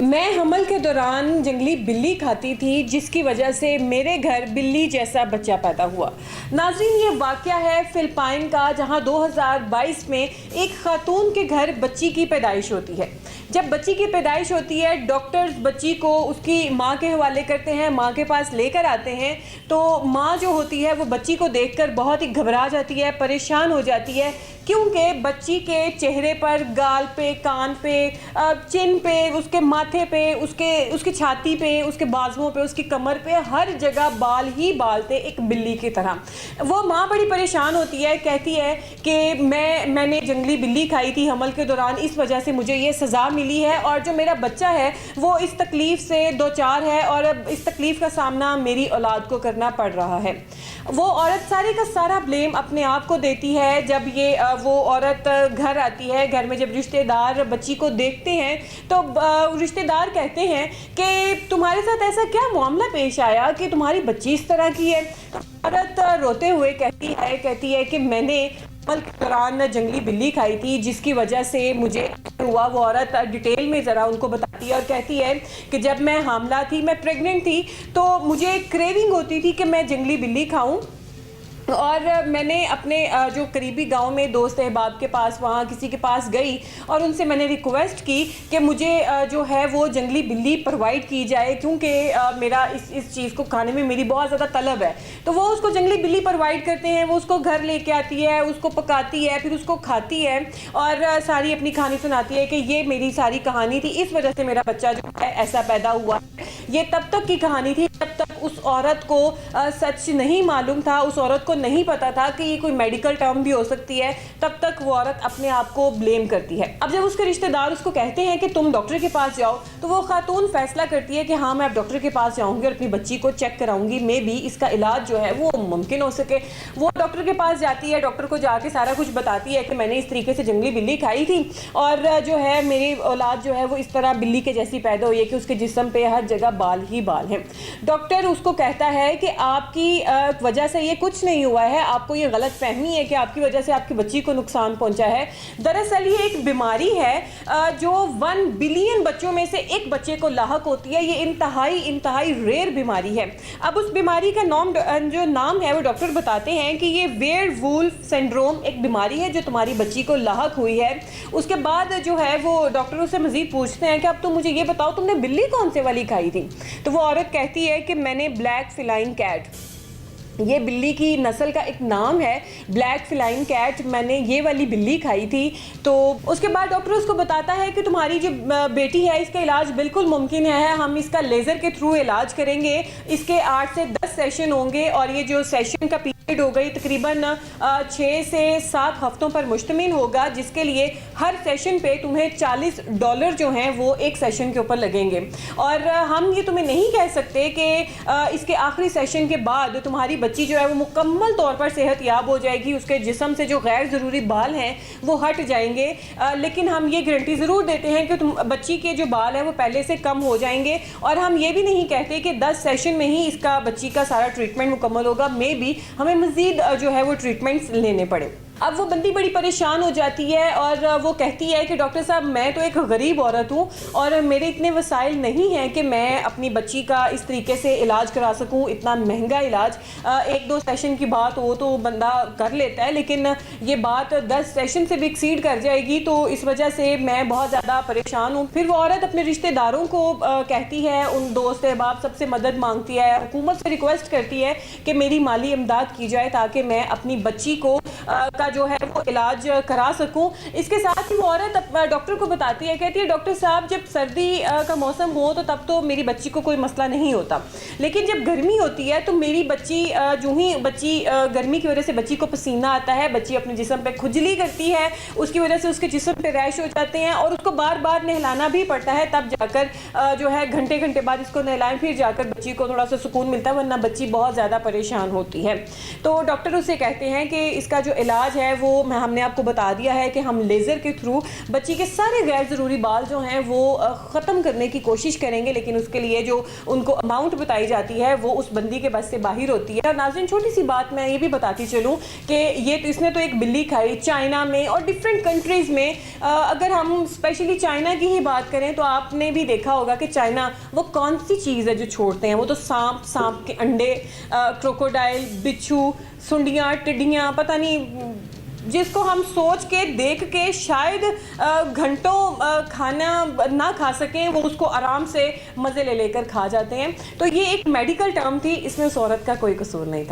میں حمل کے دوران جنگلی بلی کھاتی تھی جس کی وجہ سے میرے گھر بلی جیسا بچہ پیدا ہوا۔ ناظرین، یہ واقعہ ہے فلپائن کا، جہاں 2022 میں ایک خاتون کے گھر بچی کی پیدائش ہوتی ہے۔ جب بچی کی پیدائش ہوتی ہے، ڈاکٹرز بچی کو اس کی ماں کے حوالے کرتے ہیں، ماں کے پاس لے کر آتے ہیں، تو ماں جو ہوتی ہے وہ بچی کو دیکھ کر بہت ہی گھبرا جاتی ہے، پریشان ہو جاتی ہے، کیونکہ بچی کے چہرے پر، گال پہ، کان پہ، چن پہ، اس کے ماتھے پہ، اس کی چھاتی پہ، اس کے بازوؤں پہ، اس کی کمر پہ، ہر جگہ بال ہی بال تھے، ایک بلی کی طرح۔ وہ ماں بڑی پریشان ہوتی ہے، کہتی ہے کہ میں نے جنگلی بلی کھائی تھی حمل کے دوران، اس وجہ سے مجھے یہ سزا ملی ہے، اور جو میرا بچہ ہے وہ اس تکلیف سے دوچار ہے، اور اب اس تکلیف کا سامنا میری اولاد کو کرنا پڑ رہا ہے۔ وہ عورت سارے کا سارا بلیم اپنے آپ کو دیتی ہے۔ جب وہ عورت گھر آتی ہے، گھر میں جب رشتہ دار بچی کو دیکھتے ہیں تو رشتہ دار کہتے ہیں کہ تمہارے ساتھ ایسا کیا معاملہ پیش آیا کہ تمہاری بچی اس طرح کی ہے؟ عورت روتے ہوئے کہتی ہے کہ میں نے حمل کے دوران جنگلی بلی کھائی تھی جس کی وجہ سے مجھے ہوا۔ وہ عورت ڈیٹیل میں ذرا ان کو بتاتی ہے اور کہتی ہے کہ جب میں حاملہ تھی، میں پریگننٹ تھی، تو مجھے کریونگ ہوتی تھی کہ میں جنگلی بلی کھاؤں، اور میں نے اپنے جو قریبی گاؤں میں دوست احباب کے پاس، وہاں کسی کے پاس گئی اور ان سے میں نے ریکویسٹ کی کہ مجھے جو ہے وہ جنگلی بلی پرووائڈ کی جائے، کیونکہ میرا اس چیز کو کھانے میں میری بہت زیادہ طلب ہے۔ تو وہ اس کو جنگلی بلی پرووائڈ کرتے ہیں، وہ اس کو گھر لے کے آتی ہے، اس کو پکاتی ہے، پھر اس کو کھاتی ہے، اور ساری اپنی کہانی سناتی ہے کہ یہ میری ساری کہانی تھی، اس وجہ سے میرا بچہ جو ہے ایسا پیدا ہوا۔ یہ تب تک کی کہانی تھی جب تک اس عورت کو سچ نہیں معلوم تھا، اس عورت کو نہیں پتا تھا کہ یہ کوئی میڈیکل ٹرم بھی ہو سکتی ہے، تب تک وہ عورت اپنے آپ کو بلیم کرتی ہے۔ اب جب اس کے رشتہ دار اس کو کہتے ہیں کہ تم ڈاکٹر کے پاس جاؤ، تو وہ خاتون فیصلہ کرتی ہے کہ ہاں، میں اب ڈاکٹر کے پاس جاؤں گی اور اپنی بچی کو چیک کراؤں گی، میں بھی اس کا علاج جو ہے وہ ممکن ہو سکے۔ وہ ڈاکٹر کے پاس جاتی ہے، ڈاکٹر کو جا کے سارا کچھ بتاتی ہے کہ میں نے اس طریقے سے جنگلی بلی کھائی تھی، اور جو ہے میری اولاد جو ہے وہ اس طرح بلی کے جیسی پیدا ہوئی ہے کہ اس کے جسم پہ ہر جگہ بال ہی بال ہیں۔ ڈاکٹر اس کو کہتا ہے کہ آپ کی وجہ سے یہ کچھ نہیں ہوا ہے، آپ کو یہ غلط فہمی ہے کہ آپ کی وجہ سے آپ کی بچی کو نقصان پہنچا ہے۔ دراصل یہ ایک بیماری ہے جو 1 بلین بچوں میں سے ایک بچے کو لاحق ہوتی ہے۔ یہ انتہائی ریئر بیماری ہے۔ اب اس بیماری کا جو نام ہے وہ ڈاکٹر بتاتے ہیں کہ یہ ویئر وولف سنڈروم ایک بیماری ہے جو تمہاری بچی کو لاحق ہوئی ہے۔ اس کے بعد جو ہے وہ ڈاکٹر اس سے مزید پوچھتے ہیں کہ اب تم مجھے یہ بتاؤ، تم نے بلی کون سے والی کھائی تھی؟ تو وہ عورت کہتی ہے کہ میں نے بلیک فیلائن کیٹ، یہ بلی کی نسل کا ایک نام ہے، بلیک فیلائن کیٹ، میں نے یہ والی بلی کھائی تھی۔ تو اس کے بعد ڈاکٹر اس کو بتاتا ہے کہ تمہاری جو بیٹی ہے اس کا علاج بالکل ممکن ہے، ہم اس کا لیزر کے تھرو علاج کریں گے، اس کے 8 سے 10 سیشن ہوں گے، اور یہ جو سیشن کا پیریڈ ہوگا یہ تقریباً 6 سے 7 ہفتوں پر مشتمل ہوگا، جس کے لیے ہر سیشن پہ تمہیں $40 جو ہیں وہ ایک سیشن کے اوپر لگیں گے، اور ہم یہ تمہیں نہیں کہہ سکتے کہ اس کے آخری سیشن کے بعد تمہاری بچی جو ہے وہ مکمل طور پر صحت یاب ہو جائے گی، اس کے جسم سے جو غیر ضروری بال ہیں وہ ہٹ جائیں گے، لیکن ہم یہ گارنٹی ضرور دیتے ہیں کہ بچی کے جو بال ہیں وہ پہلے سے کم ہو جائیں گے، اور ہم یہ بھی نہیں کہتے کہ 10 سیشن میں ہی اس کا بچی کا سارا ٹریٹمنٹ مکمل ہوگا، میں بھی ہمیں مزید جو ہے وہ ٹریٹمنٹس لینے پڑے۔ اب وہ بندی بڑی پریشان ہو جاتی ہے اور وہ کہتی ہے کہ ڈاکٹر صاحب، میں تو ایک غریب عورت ہوں اور میرے اتنے وسائل نہیں ہیں کہ میں اپنی بچی کا اس طریقے سے علاج کرا سکوں، اتنا مہنگا علاج۔ 1-2 سیشن کی بات ہو تو بندہ کر لیتا ہے، لیکن یہ بات 10 سیشن سے بھی ایکسیڈ کر جائے گی، تو اس وجہ سے میں بہت زیادہ پریشان ہوں۔ پھر وہ عورت اپنے رشتہ داروں کو کہتی ہے، ان دوست احباب سب سے مدد مانگتی ہے، حکومت سے ریکویسٹ کرتی ہے کہ میری مالی امداد کی جائے تاکہ میں اپنی بچی کو کا جو ہے وہ علاج کرا سکوں۔ اس کے ساتھ ہی وہ عورت ڈاکٹر کو بتاتی ہے، کہتی ہے ڈاکٹر صاحب، جب سردی کا موسم ہو تو تب تو میری بچی کو کوئی مسئلہ نہیں ہوتا، لیکن جب گرمی ہوتی ہے تو میری بچی گرمی کی وجہ سے بچی کو پسینہ آتا ہے، بچی اپنے جسم پہ کھجلی کرتی ہے، اس کی وجہ سے اس کے جسم پہ ریش ہو جاتے ہیں، اور اس کو بار بار نہلانا بھی پڑتا ہے، تب جا کر جو ہے گھنٹے بعد اس کو نہلائیں، پھر جا کر بچی کو تھوڑا سا سکون ملتا ہے، ورنہ بچی بہت زیادہ پریشان ہوتی ہے۔ تو ڈاکٹر اسے کہتے ہیں کہ اس کا جو علاج ہے وہ ہم نے آپ کو بتا دیا ہے کہ ہم لیزر کے تھرو بچی کے سارے غیر ضروری بال جو ہیں وہ ختم کرنے کی کوشش کریں گے، لیکن اس کے لیے جو ان کو اماؤنٹ بتائی جاتی ہے وہ اس بندی کے بس سے باہر ہوتی ہے۔ اور ناظرین چھوٹی سی بات میں یہ بھی بتاتی چلوں کہ اس نے تو ایک بلی کھائی چائنا میں اور ڈفرینٹ کنٹریز میں۔ اگر ہم اسپیشلی چائنا کی ہی بات کریں تو آپ نے بھی دیکھا ہوگا کہ چائنا وہ کون سی چیز ہے جو چھوڑتے ہیں، وہ تو سانپ کے انڈے، کروکوڈائل، بچھو، سنڈیاں، ٹڈیاں، پتہ نہیں جس کو ہم سوچ کے دیکھ کے شاید گھنٹوں کھانا نہ کھا سکیں، وہ اس کو آرام سے مزے لے کر کھا جاتے ہیں۔ تو یہ ایک میڈیکل ٹرم تھی، اس میں اس عورت کا کوئی قصور نہیں تھا۔